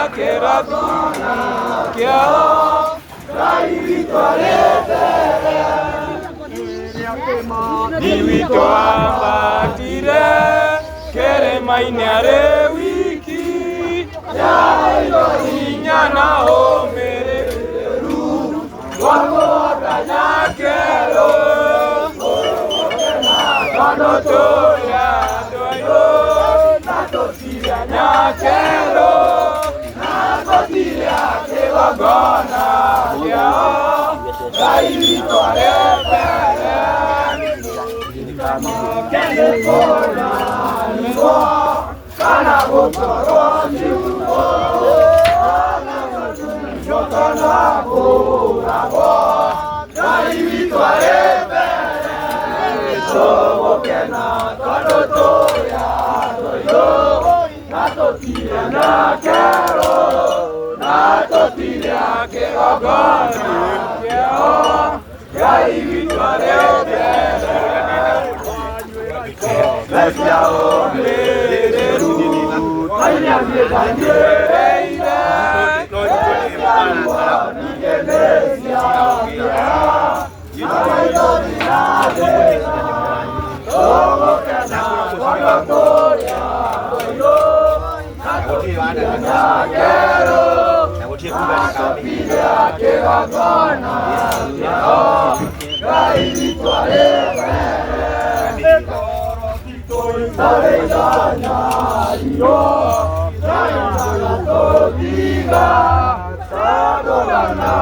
keratuna kiao Rai vitwarete Ni wito ambatire Kerema-inĩ arĩ wiki Yairo hinya na ũmĩrĩru Wakũhota nyakerũ Tondũ tũrĩ andũ airũ Na tũtirĩ nyakerũ Na tũtirĩ kĩgongona kĩao Ngai witũ arĩ mbere Kende kũna nĩguo Kana gũkorwo nĩguo Kana kũragwo Ngai witũ arĩ mbere Tũgũkena tondũ tũrĩ andũ airũ Na tũtirĩ na kero Na tũtirĩ kĩgongona kĩao Ngai witũ arĩ mbere Bestia ũmĩrĩru Kaina nĩndanyĩrĩire Bestia ningĩ nĩciakia Amaithori na thĩna Tũgũkena tondũ tũrĩ andũ airũ Na tũtirĩ na kero Na tũtirĩ kĩgongona kĩao Ngai witũ arĩ mbere Sarĩndanya iro Sarĩndanya tũtiga Tandũrana